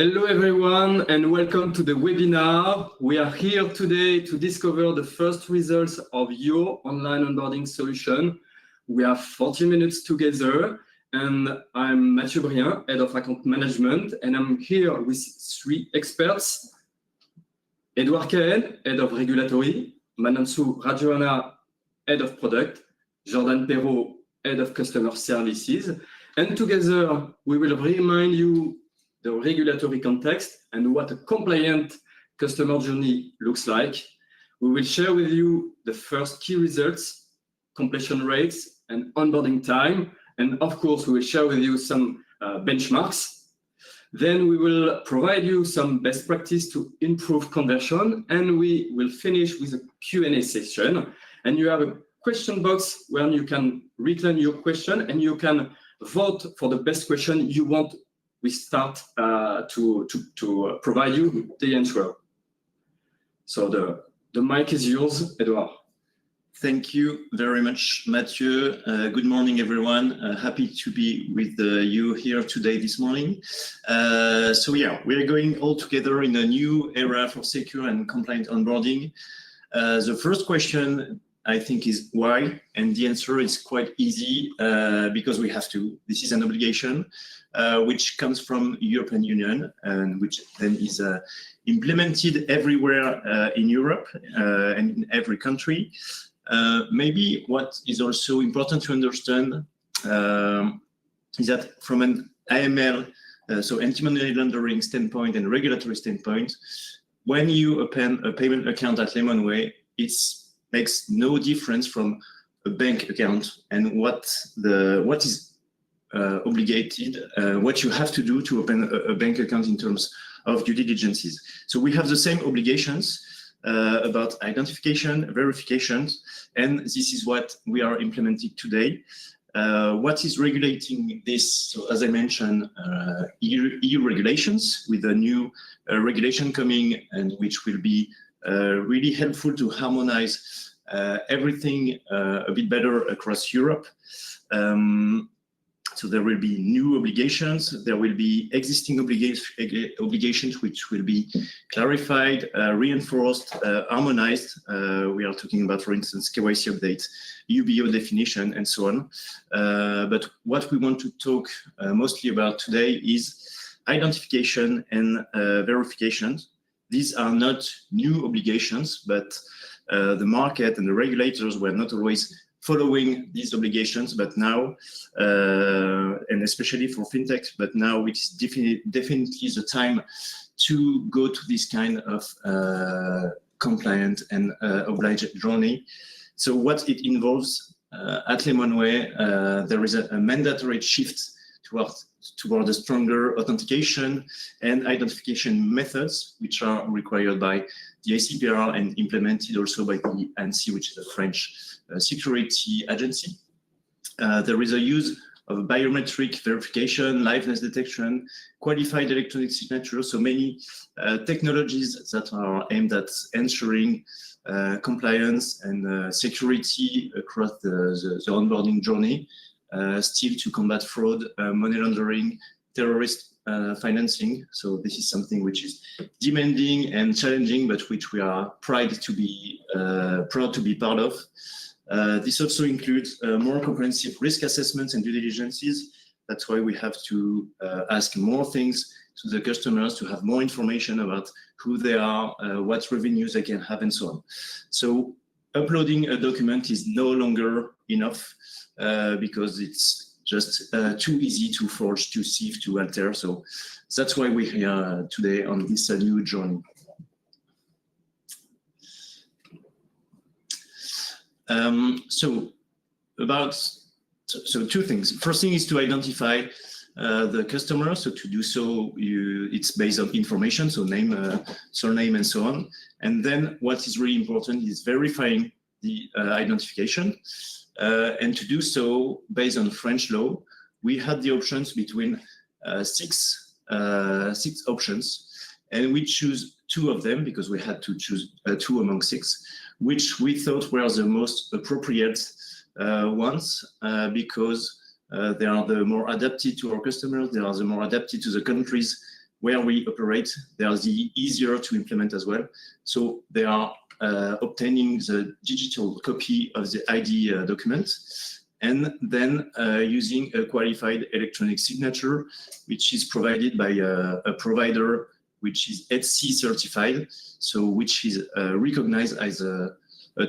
Hello everyone and welcome to the webinar. We are here today to discover the first results of your online onboarding solution. We have 40 minutes together and I'm Mathieu Brien, Head of Account Management, and I'm here with three experts. Edouard Cahen, Head of Regulatory, Manansu Rajoana, Head of Product, Jordan Perrault, Head of Customer Services, and together we will remind you the regulatory context and what a compliant customer journey looks like. We will share with you the first key results, completion rates, and onboarding time. And of course, we will share with you some benchmarks. Then we will provide you some best practice to improve conversion. And we will finish with a Q&A session. And you have a question box where you can reclaim your question and you can vote for the best question you want. We start to provide you the answer. So the mic is yours, Edouard. Thank you very much, Mathieu. Good morning, everyone. Happy to be with you here today this morning. So yeah, we are going all together in a new era for secure and compliant onboarding. The first question I think is why, and the answer is quite easy because we have to. This is an obligation which comes from European Union and which then is implemented everywhere in Europe and in every country. Maybe what is also important to understand is that from an AML, so anti-money laundering standpoint and regulatory standpoint, when you open a payment account at Lemonway, it makes no difference from a bank account and what is obligated, what you have to do to open a bank account in terms of due diligences. So we have the same obligations about identification, verifications, and this is what we are implementing today. What is regulating this? So as I mentioned, EU regulations with a new regulation coming and which will be really helpful to harmonize everything a bit better across Europe. So there will be new obligations, there will be existing obligations which will be clarified, reinforced, harmonized. We are talking about, for instance, KYC update, UBO definition, and so on. But what we want to talk mostly about today is identification and verification. These are not new obligations, but the market and the regulators were not always following these obligations, but now, and especially for fintech, but now it's definitely the time to go to this kind of compliant and obliged journey. So what it involves at Lemonway, there is a mandatory shift toward a stronger authentication and identification methods, which are required by the ACPR and implemented also by the ANSSI, which is a French security agency. There is a use of biometric verification, liveness detection, qualified electronic signature, so many technologies that are aimed at ensuring compliance and security across the onboarding journey, still to combat fraud, money laundering, terrorist financing. So this is something which is demanding and challenging, but which we are proud to be part of. This also includes more comprehensive risk assessments and due diligences. That's why we have to ask more things to the customers to have more information about who they are, what revenues they can have, and so on. So uploading a document is no longer enough because it's just too easy to forge, to sieve, to alter. So that's why we're here today on this new journey. So two things. First thing is to identify the customer. So to do so, it's based on information, so name, surname, and so on. And then what is really important is verifying the identification. And to do so, based on French law, we had the options between six options, and we choose two of them because we had to choose two among six, which we thought were the most appropriate ones because they are the more adapted to our customers, they are the more adapted to the countries where we operate, they are the easier to implement as well. So they are obtaining the digital copy of the ID document, and then using a qualified electronic signature, which is provided by a provider which is ETSI certified, so which is recognized as a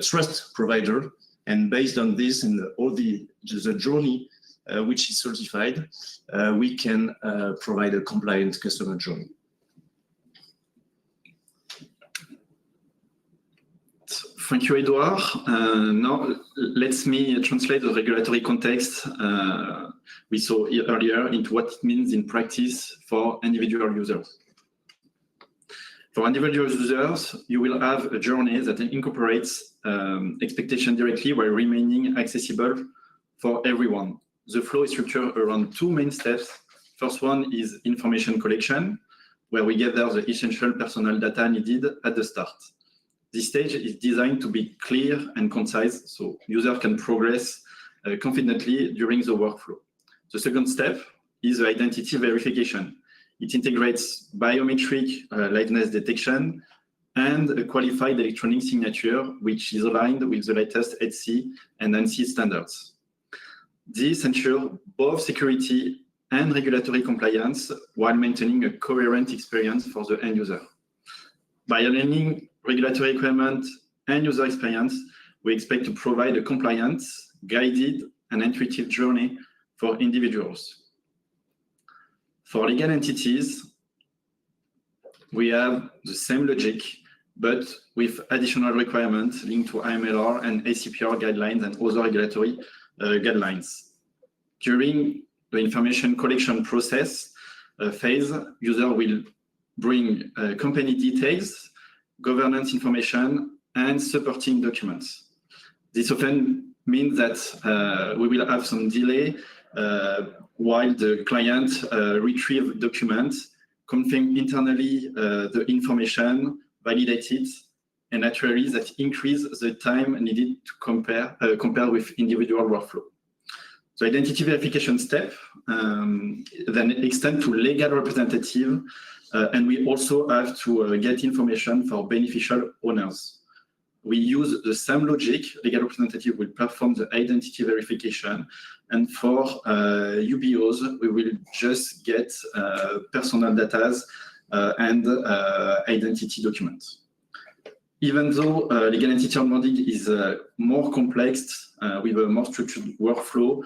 trust provider. And based on this and all the journey which is certified, we can provide a compliant customer journey. Thank you, Edouard. Now, let me translate the regulatory context we saw earlier into what it means in practice for individual users. For individual users, you will have a journey that incorporates expectation directly while remaining accessible for everyone. The flow is structured around two main steps. First one is information collection, where we gather the essential personal data needed at the start. This stage is designed to be clear and concise, so users can progress confidently during the workflow. The second step is identity verification. It integrates biometric liveness detection and a qualified electronic signature, which is aligned with the latest ETSI and ANSI standards. This ensures both security and regulatory compliance while maintaining a coherent experience for the end user. By aligning regulatory requirements and user experience, we expect to provide a compliant, guided, and intuitive journey for individuals. For legal entities, we have the same logic, but with additional requirements linked to AMLR and ACPR guidelines and other regulatory guidelines. During the information collection process phase, user will bring company details, governance information, and supporting documents. This often means that we will have some delay while the client retrieve documents, confirm internally the information, validate it, and naturally that increase the time needed to compare with individual workflow. The identity verification step then extend to legal representative, and we also have to get information for beneficial owners. We use the same logic. Legal representative will perform the identity verification, and for UBOs, we will just get personal data and identity documents. Even though legal entity onboarding is more complex with a more structured workflow,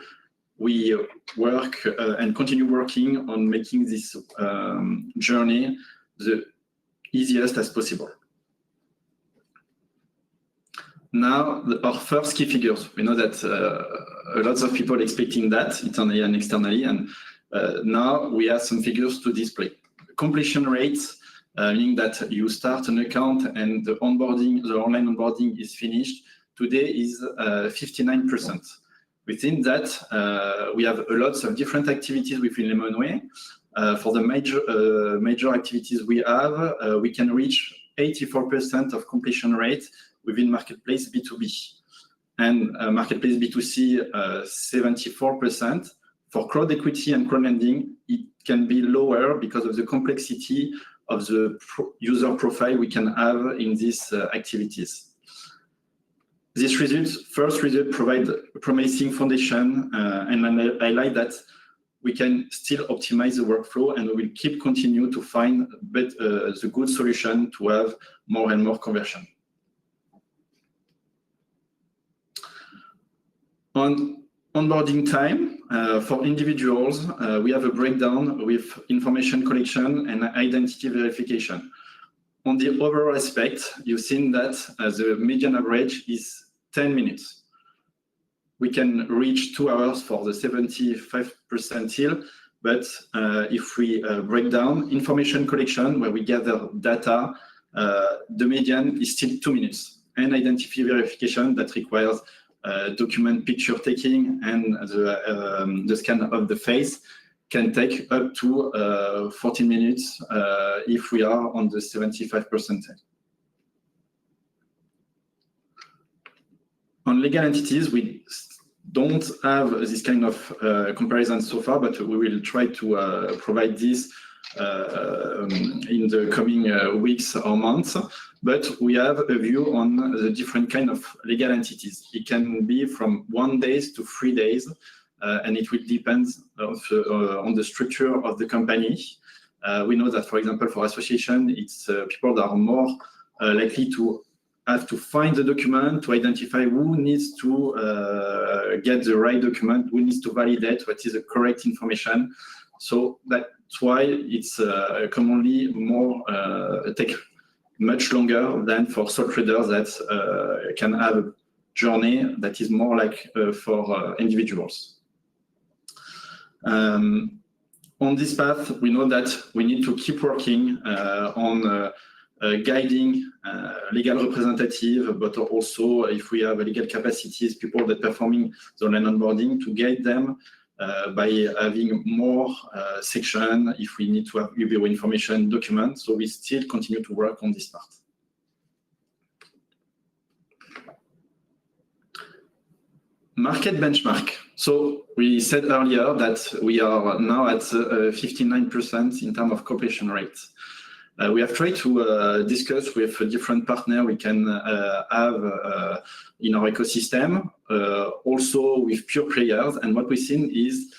we work and continue working on making this journey the easiest as possible. Now, our first key figures. We know that lots of people expecting that internally and externally, and now we have some figures to display. Completion rates, meaning that you start an account and the onboarding, the online onboarding is finished, today is 59%. Within that, we have a lot of different activities within Lemonway. For the major activities we have, we can reach 84% of completion rate within Marketplace B2B. And Marketplace B2C, 74%. For crowd equity and crowd lending, it can be lower because of the complexity of the user profile we can have in these activities. These first results provide a promising foundation, and I highlight that we can still optimize the workflow, and we will keep continue to find the good solution to have more and more conversion. On onboarding time, for individuals, we have a breakdown with information collection and identity verification. On the overall aspect, you've seen that the median average is 10 minutes. We can reach 2 hours for the 75% hill, but if we break down information collection, where we gather data, the median is still 2 minutes. And identity verification that requires document picture taking and the scan of the face can take up to 14 minutes if we are on the 75%. On legal entities, we don't have this kind of comparison so far, but we will try to provide this in the coming weeks or months, but we have a view on the different kind of legal entities. It can be from 1 day to 3 days, and it will depend on the structure of the company. We know that, for example, for association, it's people that are more likely to have to find the document, to identify who needs to get the right document, who needs to validate what is the correct information. So that's why it's commonly more take much longer than for sole traders that can have a journey that is more like for individuals. On this path, we know that we need to keep working on guiding legal representative, but also if we have legal capacities, people that performing the online onboarding, to guide them by having more section if we need to have UBO information document. So we still continue to work on this part. Market benchmark. So we said earlier that we are now at 59% in terms of completion rate. We have tried to discuss with different partners we can have in our ecosystem, also with pure players. And what we've seen is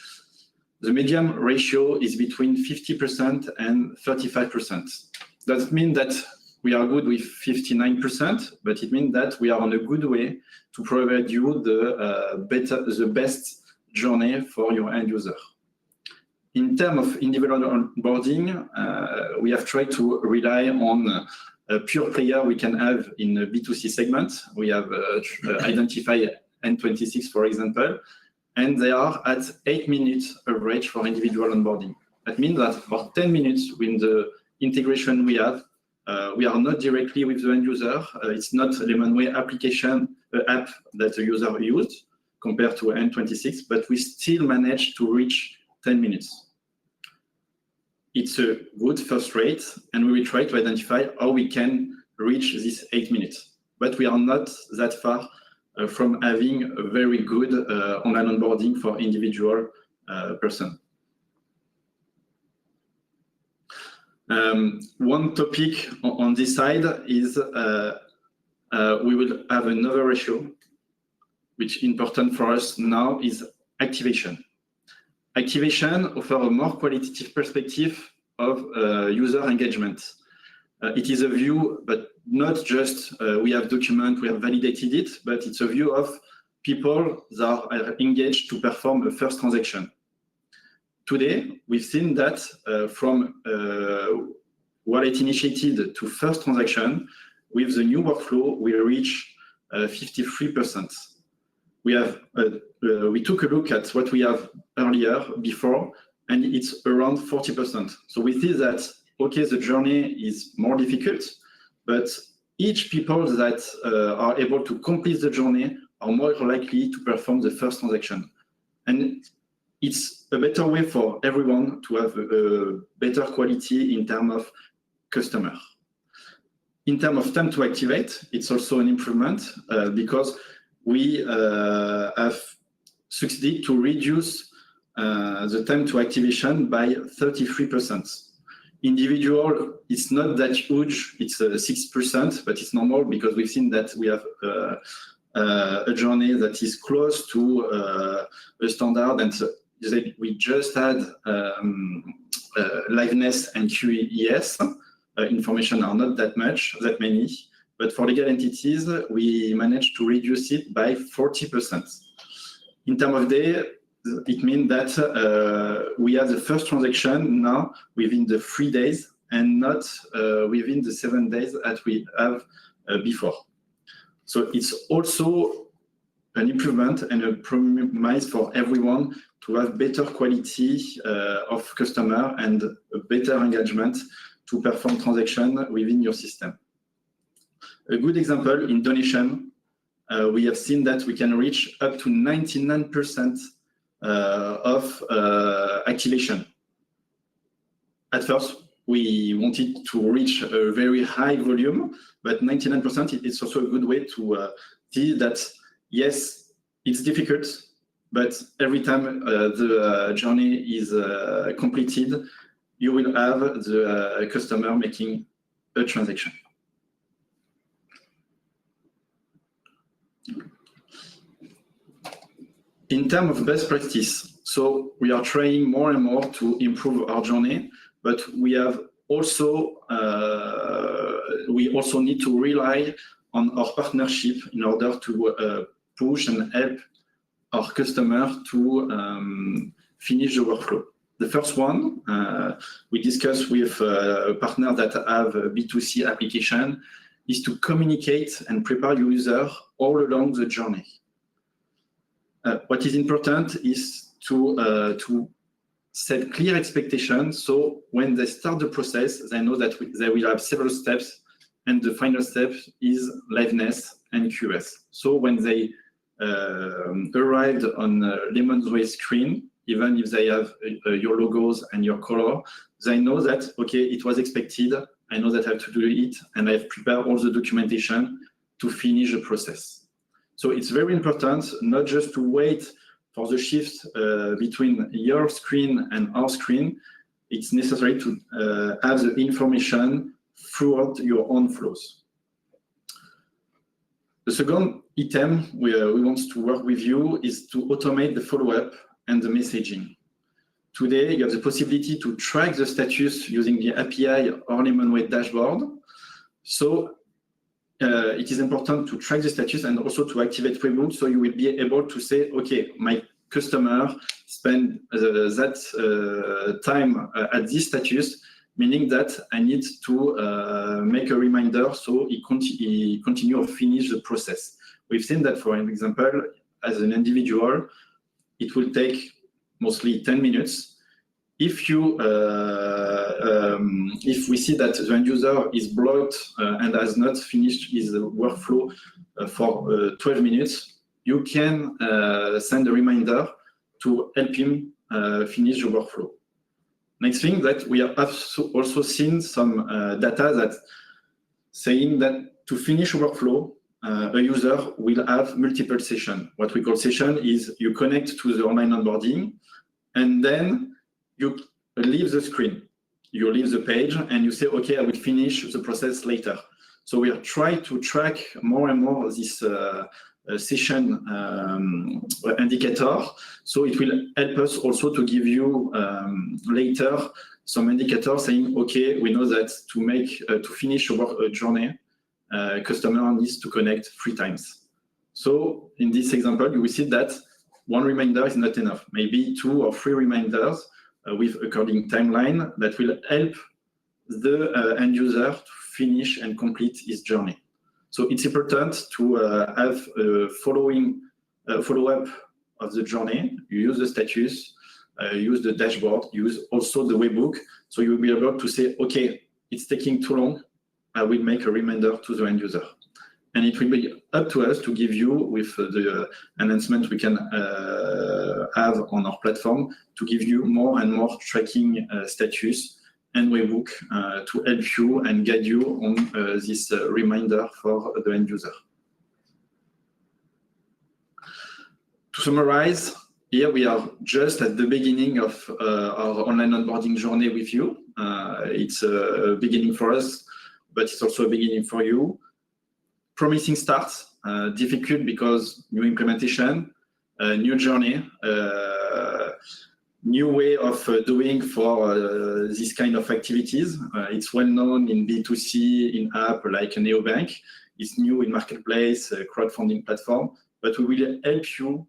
the median ratio is between 50% and 35%. That means that we are good with 59%, but it means that we are on a good way to provide you the best journey for your end user. In terms of individual onboarding, we have tried to rely on a pure player we can have in the B2C segment. We have identified N26, for example, and they are at 8 minutes average for individual onboarding. That means that for 10 minutes with the integration we have, we are not directly with the end user. It's not a Lemonway application app that the user used compared to N26, but we still manage to reach 10 minutes. It's a good first rate, and we will try to identify how we can reach this 8 minutes. But we are not that far from having a very good online onboarding for individual person. One topic on this side is we will have another ratio, which is important for us now, is activation. Activation offers a more qualitative perspective of user engagement. It is a view, but not just we have document, we have validated it, but it's a view of people that are engaged to perform a first transaction. Today, we've seen that from wallet initiated to first transaction, with the new workflow, we reach 53%. We took a look at what we have earlier before, and it's around 40%. So we see that, okay, the journey is more difficult, but each people that are able to complete the journey are more likely to perform the first transaction. And it's a better way for everyone to have a better quality in terms of customer. In terms of time to activate, it's also an improvement because we have succeeded to reduce the time to activation by 33%. Individual, it's not that huge, it's 6%, but it's normal because we've seen that we have a journey that is close to a standard, and we just had liveness and QES. Information are not that many, but for legal entities, we managed to reduce it by 40%. In terms of day, it means that we have the first transaction now within the 3 days and not within the 7 days that we have before. So it's also an improvement and a promise for everyone to have better quality of customer and a better engagement to perform transaction within your system. A good example in donation, we have seen that we can reach up to 99% of activation. At first, we wanted to reach a very high volume, but 99% is also a good way to see that, yes, it's difficult, but every time the journey is completed, you will have the customer making a transaction. In terms of best practice, so we are trying more and more to improve our journey, but we have also need to rely on our partnership in order to push and help our customer to finish the workflow. The first one, we discussed with partners that have a B2C application, is to communicate and prepare user all along the journey. What is important is to set clear expectations. So when they start the process, they know that they will have several steps, and the final step is liveness and QS. So when they arrived on Lemon's Way screen, even if they have your logos and your color, they know that, okay, it was expected, I know that I have to do it, and I've prepared all the documentation to finish the process. So it's very important not just to wait for the shift between your screen and our screen. It's necessary to have the information throughout your own flows. The second item we want to work with you is to automate the follow-up and the messaging. Today, you have the possibility to track the status using the API or Lemonway dashboard. So it is important to track the status and also to activate webhook, so you will be able to say, okay, my customer spent that time at this status, meaning that I need to make a reminder so he continue or finish the process. We've seen that, for an example, as an individual, it will take mostly 10 minutes. If you, if we see that the end user is blocked and has not finished his workflow for 12 minutes, you can send a reminder to help him finish the workflow. Next thing that we have also seen some data that saying that to finish a workflow, a user will have multiple sessions. What we call session is you connect to the online onboarding, and then you leave the screen. You leave the page and you say, okay, I will finish the process later. So we are trying to track more and more this session indicator. So it will help us also to give you later some indicator saying, okay, we know that to make to finish a journey, customer needs to connect 3 times. So in this example, you will see that one reminder is not enough. Maybe 2 or 3 reminders with according timeline that will help the end user to finish and complete his journey. So it's important to have a follow-up of the journey. You use the status, use the dashboard, use also the webhook. So you will be able to say, okay, it's taking too long. I will make a reminder to the end user. And it will be up to us to give you, with the enhancement we can have on our platform, to give you more and more tracking status and webhook to help you and guide you on this reminder for the end user. To summarize, here we are just at the beginning of our online onboarding journey with you. It's a beginning for us, but it's also a beginning for you. Promising start, difficult because new implementation, new journey, new way of doing for this kind of activities. It's well known in B2C, in app like a neobank. It's new in marketplace, crowdfunding platform, but we will help you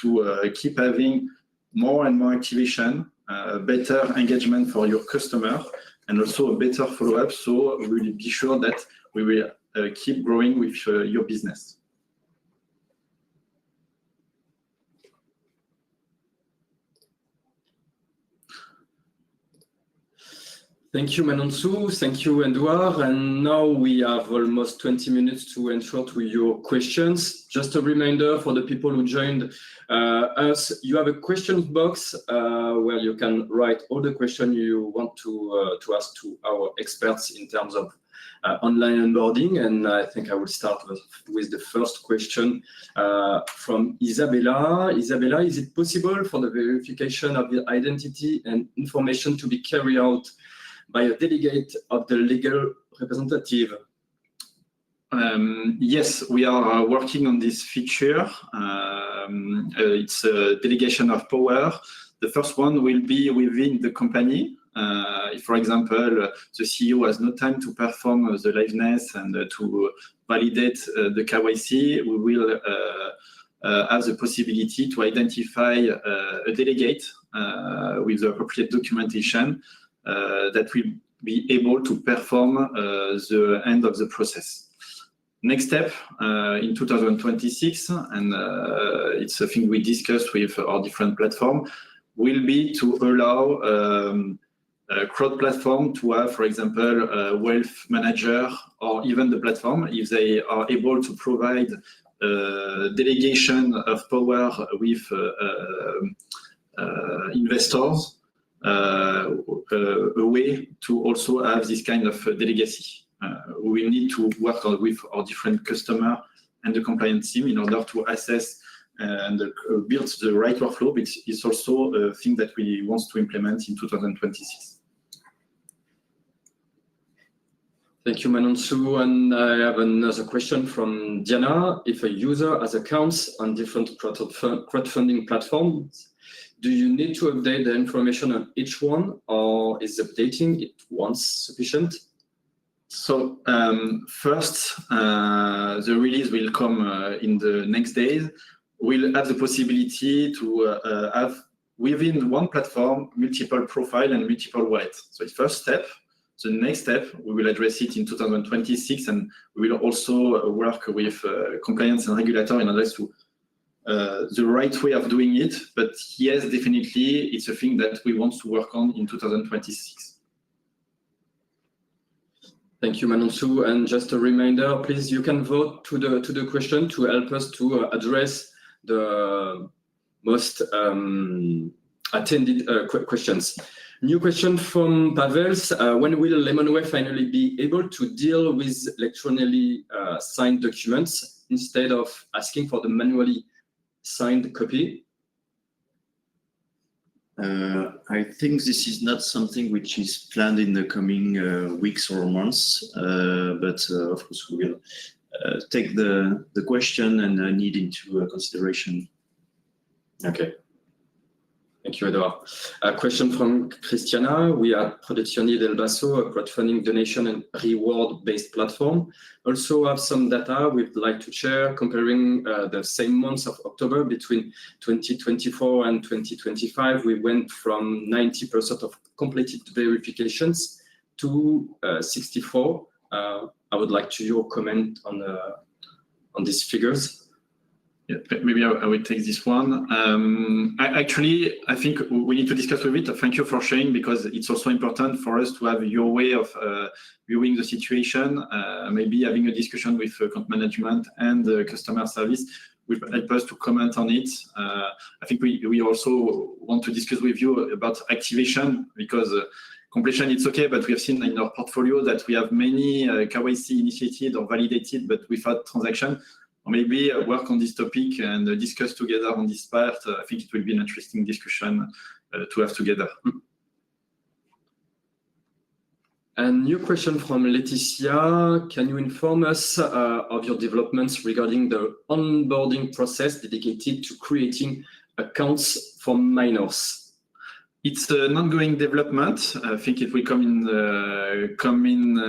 to keep having more and more activation, better engagement for your customer, and also a better follow-up. So we will be sure that we will keep growing with your business. Thank you, Manonsu. Thank you, Edouard. And now we have almost 20 minutes to answer to your questions. Just a reminder for the people who joined us, you have a questions box where you can write all the questions you want to ask to our experts in terms of online onboarding. And I think I will start with the first question from Isabella. Isabella, is it possible for the verification of the identity and information to be carried out by a delegate of the legal representative? Yes, we are working on this feature. It's a delegation of power. The first one will be within the company. If, for example, the CEO has no time to perform the liveness and to validate the KYC, we will have the possibility to identify a delegate with the appropriate documentation that will be able to perform the end of the process. Next step in 2026, and it's a thing we discussed with our different platform, will be to allow a crowd platform to have, for example, a wealth manager or even the platform, if they are able to provide delegation of power with investors, a way to also have this kind of delegacy. We need to work with our different customer and the compliance team in order to assess and build the right workflow, which is also a thing that we want to implement in 2026. Thank you, Manonsu. And I have another question from Diana. If a user has accounts on different crowdfunding platforms, do you need to update the information on each one, or is updating it once sufficient? So first, the release will come in the next days. We'll have the possibility to have within one platform multiple profile and multiple wallets. So it's first step. The next step, we will address it in 2026, and we will also work with compliance and regulator in order to the right way of doing it. But yes, definitely, it's a thing that we want to work on in 2026. Thank you, Manonsu. And just a reminder, please, you can vote to the question to help us to address the most attended questions. New question from Pavels. When will Lemonway finally be able to deal with electronically signed documents instead of asking for the manually signed copy? I think this is not something which is planned in the coming weeks or months, but of course we will take the question and need into consideration. Okay. Thank you, Edouard. A question from Christiana. We are Produzioni del Basso, a crowdfunding donation and reward-based platform. Also have some data we'd like to share comparing the same months of October between 2024 and 2025. We went from 90% of completed verifications to 64. I would like to your comment on these figures. Yeah, maybe I will take this one. I think we need to discuss with it. Thank you for sharing, because it's also important for us to have your way of viewing the situation. Maybe having a discussion with account management and customer service will help us to comment on it. I think we also want to discuss with you about activation, because completion, it's okay, but we have seen in our portfolio that we have many KYC initiated or validated, but without transaction. Or maybe work on this topic and discuss together on this part. I think it will be an interesting discussion to have together. A new question from Laetitia. Can you inform us of your developments regarding the onboarding process dedicated to creating accounts for minors? It's an ongoing development. I think it will come in coming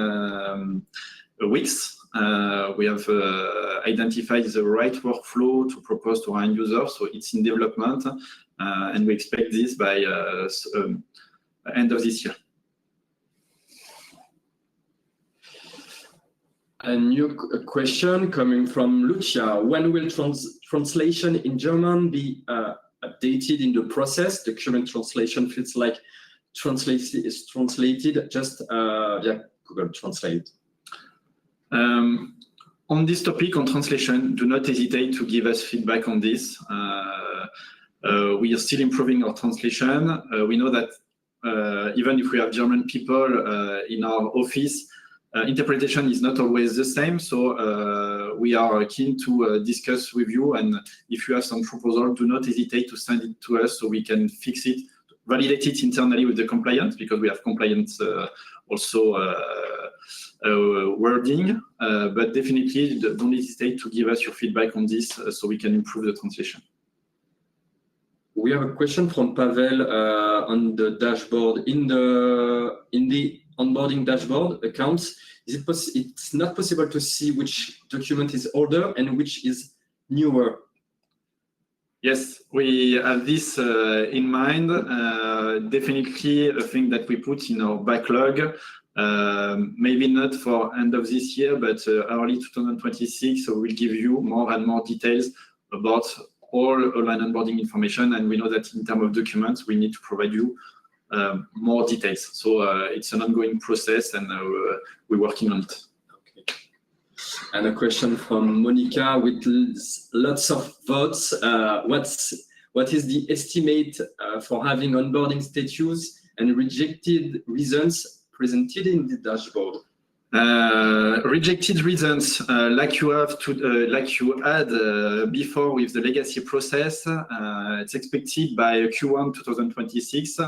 weeks. We have identified the right workflow to propose to our end users, so it's in development, and we expect this by end of this year. A new question coming from Lucia. When will translation in German be updated in the process? The current translation feels like is translated just via Google Translate. On this topic, on translation, do not hesitate to give us feedback on this. We are still improving our translation. We know that even if we have German people in our office, interpretation is not always the same, so we are keen to discuss with you, and if you have some proposal, do not hesitate to send it to us so we can fix it, validate it internally with the compliance, because we have compliance also wording, but definitely don't hesitate to give us your feedback on this so we can improve the translation. We have a question from Pavel on the dashboard. In the onboarding dashboard accounts, it's not possible to see which document is older and which is newer. Yes, we have this in mind. Definitely a thing that we put in our backlog. Maybe not for end of this year, but early 2026. So we'll give you more and more details about all online onboarding information. And we know that in terms of documents, we need to provide you more details. So it's an ongoing process, and we're working on it. Okay. And a question from Monica with lots of votes. What is the estimate for having onboarding status and rejected reasons presented in the dashboard? Rejected reasons, like you have to, like you had before with the legacy process, it's expected by Q1 2026.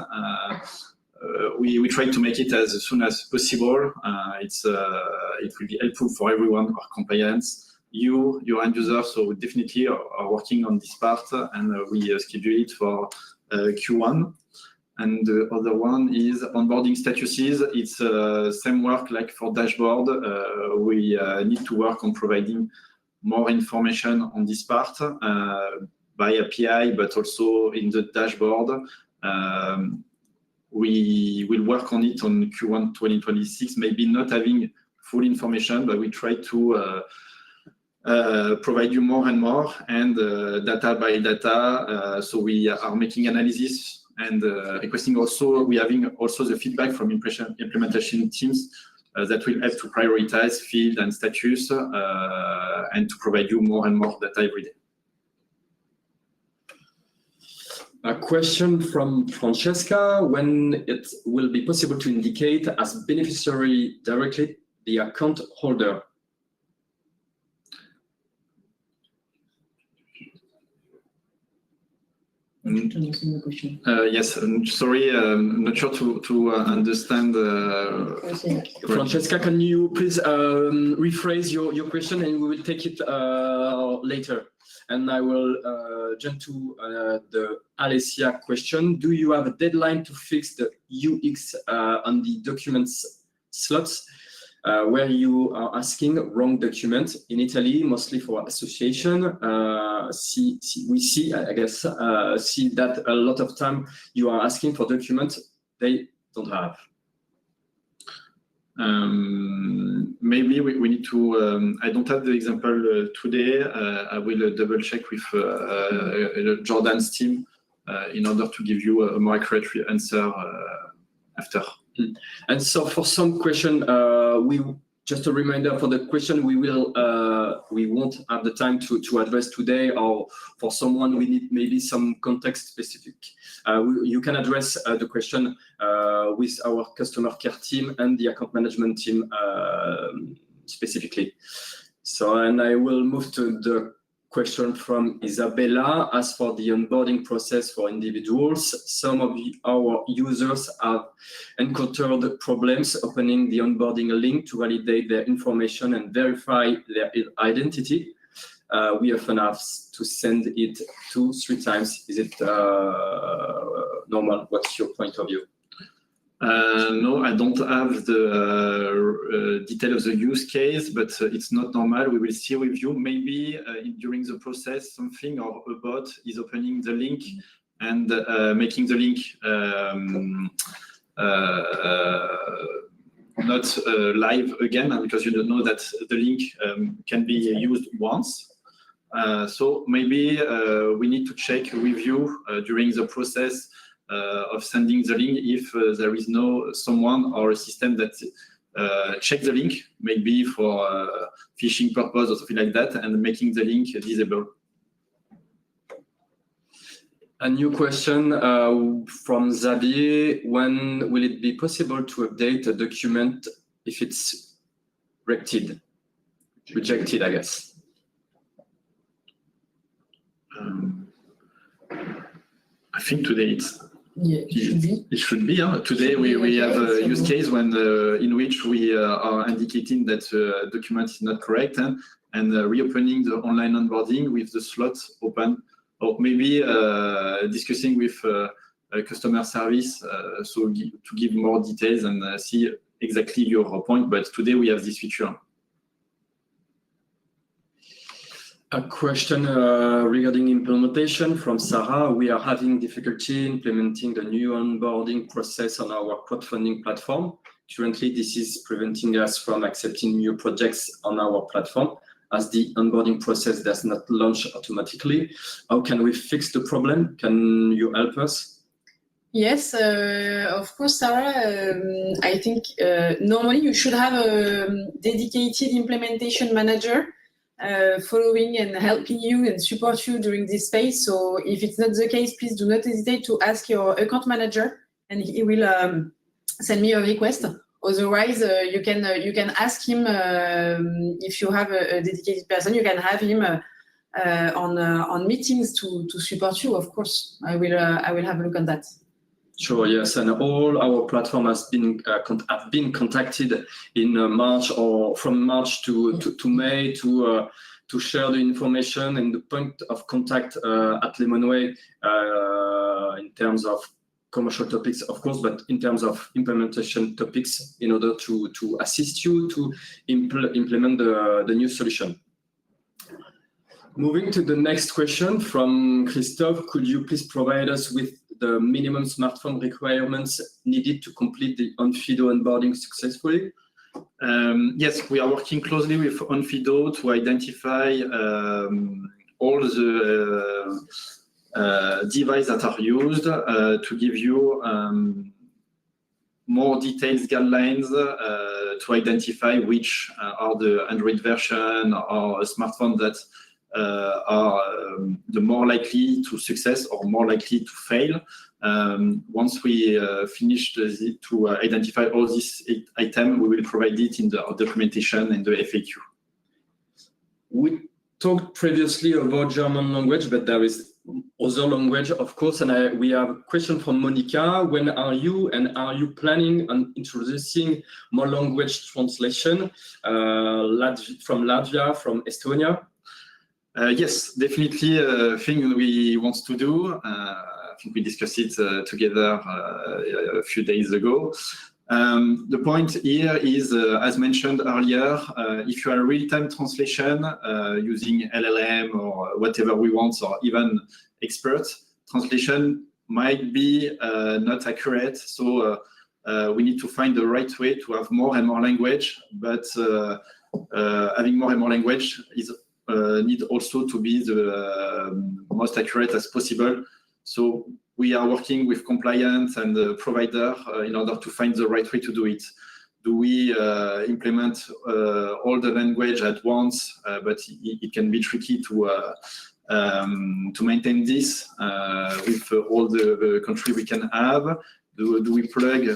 We try to make it as soon as possible. It will be helpful for everyone, our compliance, your end user. So definitely are working on this part, and we schedule it for Q1. And the other one is onboarding statuses. It's same work like for dashboard. We need to work on providing more information on this part by API, but also in the dashboard. We will work on it on Q1 2026, maybe not having full information, but we try to provide you more and more, and data by data. So we are making analysis and requesting also, we having also the feedback from implementation teams that will help to prioritize field and status and to provide you more and more data every day. A question from Francesca: when it will be possible to indicate as beneficiary directly the account holder? Yes, I'm sorry, I'm not sure to understand. Francesca, can you please rephrase your question, and we will take it later. And I will jump to the Alessia question. Do you have a deadline to fix the UX on the documents slots where you are asking wrong document? In Italy, mostly for association, we see, I guess, see that a lot of time you are asking for documents they don't have. Maybe we need to, I don't have the example today. I will double check with Jordan's team in order to give you a more accurate answer after. And so for some question, just a reminder for the question, we won't have the time to address today, or for someone we need maybe some context specific. You can address the question with our customer care team and the account management team specifically. So, and I will move to the question from Isabella. As for the onboarding process for individuals, some of our users have encountered problems opening the onboarding link to validate their information and verify their identity. We often have to send it 2-3 times. Is it normal? What's your point of view? No, I don't have the detail of the use case, but it's not normal. We will see with you. Maybe during the process, something or a bot is opening the link and making the link not live again, because you don't know that the link can be used once. So maybe we need to check with you during the process of sending the link if there is someone or a system that check the link, maybe for phishing purpose or something like that, and making the link visible. A new question from Xavier: when will it be possible to update a document if it's rejected, I guess. I think today it should be. Today we have a use case in which we are indicating that the document is not correct and reopening the online onboarding with the slot open, or maybe discussing with customer service to give more details and see exactly your point. But today we have this feature. A question regarding implementation from Sarah. We are having difficulty implementing the new onboarding process on our crowdfunding platform. Currently, this is preventing us from accepting new projects on our platform as the onboarding process does not launch automatically. How can we fix the problem? Can you help us? Yes, of course, Sarah. I think normally you should have a dedicated implementation manager following and helping you and support you during this phase. So if it's not the case, please do not hesitate to ask your account manager, and he will send me a request. Otherwise, you can ask him if you have a dedicated person. You can have him on meetings to support you. Of course, I will have a look at that. Sure, yes, and all our platform have been contacted in March or from March to May to share the information and the point of contact at Lemonway in terms of commercial topics, of course, but in terms of implementation topics in order to assist you to implement the new solution. Moving to the next question from Christophe, could you please provide us with the minimum smartphone requirements needed to complete the Onfido onboarding successfully? Yes, we are working closely with Onfido to identify all the devices that are used to give you more detailed guidelines to identify which are the Android version or a smartphone that are the more likely to success or more likely to fail. Once we finish to identify all these items, we will provide it in the documentation and the FAQ. We talked previously about German language, but there is other language, of course, and we have a question from Monica. When are you planning on introducing more language translation from Latvia, from Estonia? Yes, definitely a thing we want to do. I think we discussed it together a few days ago. The point here is, as mentioned earlier, if you are real-time translation using LLM or whatever we want, or even expert translation might be not accurate. So we need to find the right way to have more and more language, but having more and more language is need also to be the most accurate as possible. So we are working with compliance and the provider in order to find the right way to do it. Do we implement all the language at once? But it can be tricky to maintain this with all the country we can have. Do we plug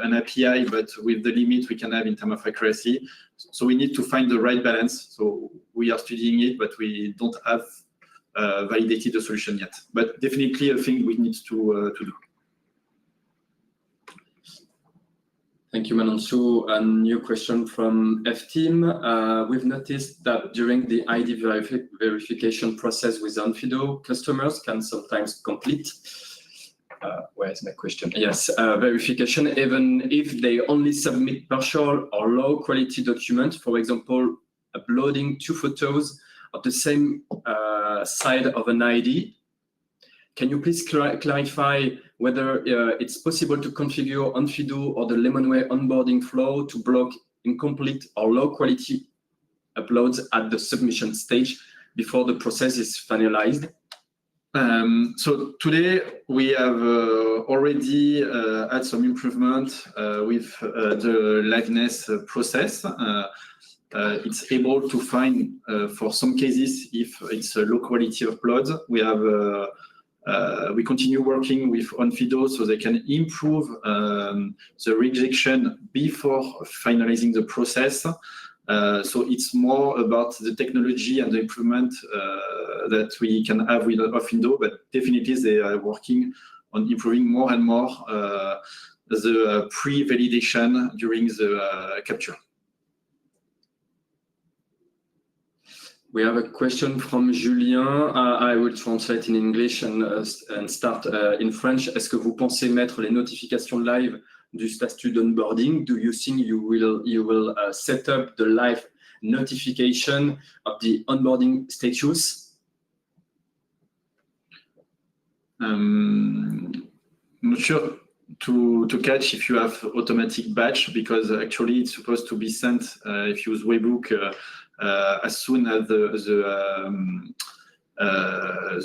an API, but with the limit we can have in terms of accuracy? So we need to find the right balance. So we are studying it, but we don't have validated the solution yet. But definitely a thing we need to do. Thank you, Manonsu. A new question from F-Team. We've noticed that during the ID verification process with Onfido, customers can sometimes complete where is my question? Yes, verification, even if they only submit partial or low quality documents, for example, uploading 2 photos of the same side of an ID. Can you please clarify whether it's possible to configure Onfido or the Lemonway onboarding flow to block incomplete or low quality uploads at the submission stage before the process is finalized? So today we have already had some improvement with the liveness process. It's able to find for some cases if it's a low quality upload. We continue working with Onfido so they can improve the rejection before finalizing the process. So it's more about the technology and the improvement that we can have with Ofindo, but definitely they are working on improving more and more the pre-validation during the capture. We have a question from Julien. I will translate in English and start in French. Est-ce que vous pensez mettre les notifications live du statut d'onboarding? Do you think you will set up the live notification of the onboarding status? Not sure to catch if you have automatic batch, because actually it's supposed to be sent if you use Webhook as soon as the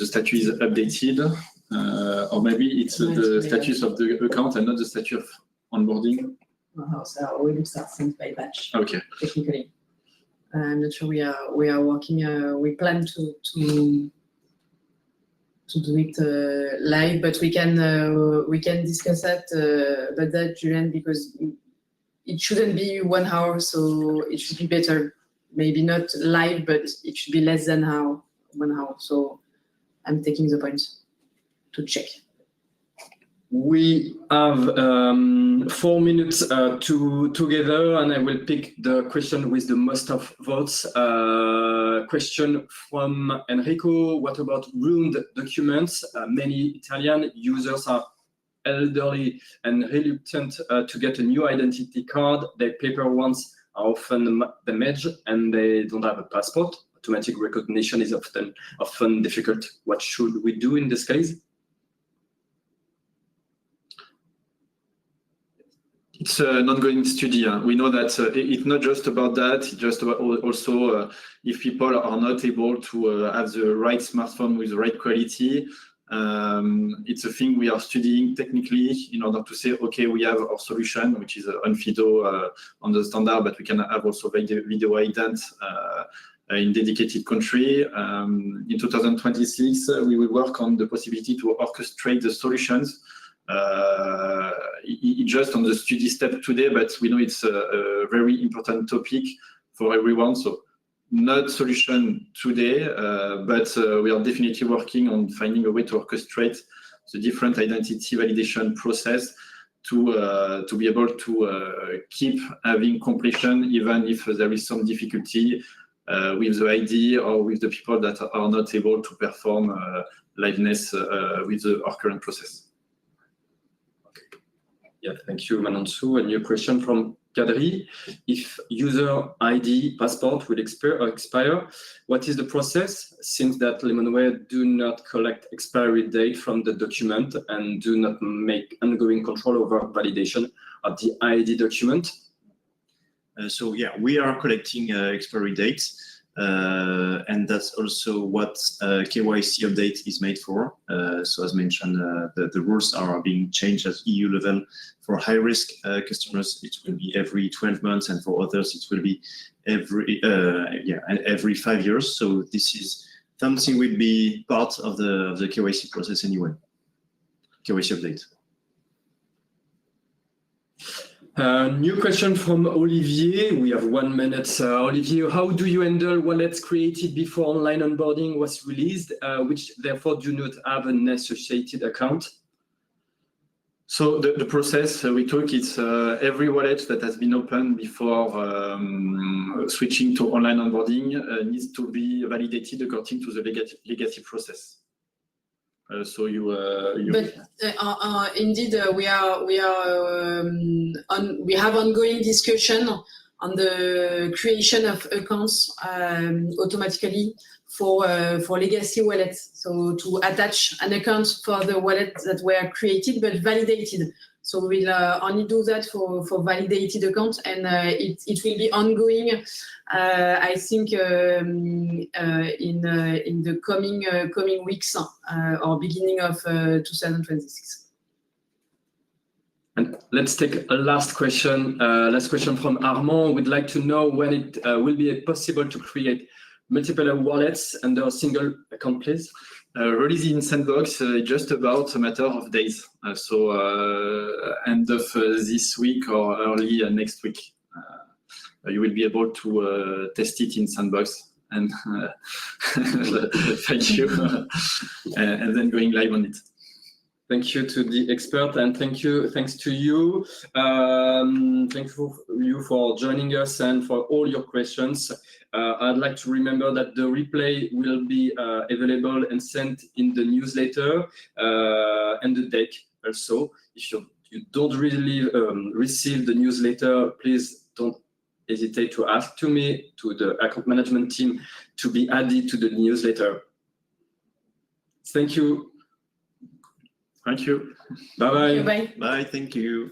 status is updated, or maybe it's the status of the account and not the status of onboarding. So Webhook starts sent by batch. Okay. Technically, I'm not sure we are working. We plan to do it live, but we can discuss that about that, Julian, because it shouldn't be 1 hour, so it should be better. Maybe not live, but it should be less than 1 hour. So I'm taking the point to check. We have 4 minutes together, and I will pick the question with the most of votes. Question from Enrico: what about ruined documents? Many Italian users are elderly and reluctant to get a new identity card. Their paper ones are often damaged, and they don't have a passport. Automatic recognition is often difficult. What should we do in this case? It's an ongoing study. We know that it's not just about that. It's just about also if people are not able to have the right smartphone with the right quality. It's a thing we are studying technically in order to say, okay, we have our solution, which is Onfido on the standard, but we can have also video ident in dedicated country. In 2026, we will work on the possibility to orchestrate the solutions. Just on the study step today, but we know it's a very important topic for everyone. So not solution today, but we are definitely working on finding a way to orchestrate the different identity validation process to be able to keep having completion, even if there is some difficulty with the ID or with the people that are not able to perform liveness with our current process. Yeah, thank you, Manonsu. A new question from Kadri. If user ID passport will expire, what is the process? Since that Lemonware do not collect expiry date from the document and do not make ongoing control over validation of the ID document. So yeah, we are collecting expiry dates. And that's also what KYC update is made for. So as mentioned, the rules are being changed at EU level. For high-risk customers, it will be every 12 months, and for others, it will be every 5 years. So this is something will be part of the KYC process anyway. KYC update. New question from Olivier. We have 1 minute. Olivier, how do you handle wallets created before online onboarding was released, which therefore do not have an associated account? So the process we took, it's every wallet that has been opened before switching to online onboarding needs to be validated according to the legacy process. So But indeed, we have ongoing discussion on the creation of accounts automatically for legacy wallets. So to attach an account for the wallet that were created but validated. So we'll only do that for validated accounts, and it will be ongoing. I think in the coming weeks or beginning of 2026. And let's take a last question. Last question from Armand. We'd like to know when it will be possible to create multiple wallets under a single account, please. Release in Sandbox just about a matter of days. So end of this week or early next week. you will be able to test it in Sandbox. And thank you. And then going live on it. Thank you to the expert, and thanks to you. Thank you for joining us and for all your questions. I'd like to remember that the replay will be available and sent in the newsletter and the deck also. If you don't really receive the newsletter, please don't hesitate to ask to me, to the account management team, to be added to the newsletter. Thank you. Thank you. Bye-bye. Bye. Bye, thank you.